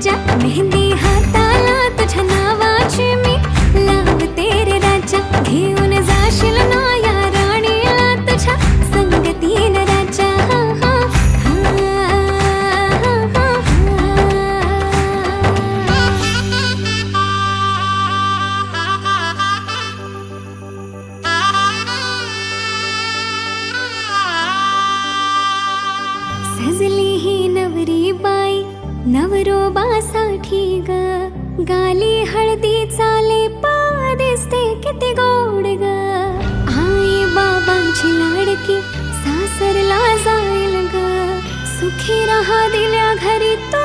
राजा, मेहंदी हाताला तुझ्या नावाची मी लावते रे राजा. घेऊन जाशील ना या राणीला तुझ्या संगतीन राजा. सजली ही नवरी बाई नवरोबासाठी ग, गाली हळदी चाले दिसते किती गोड ग. आई बाबांची लाडकी सासरला जाईल ग, सुखी राहा दिल्या घरी तो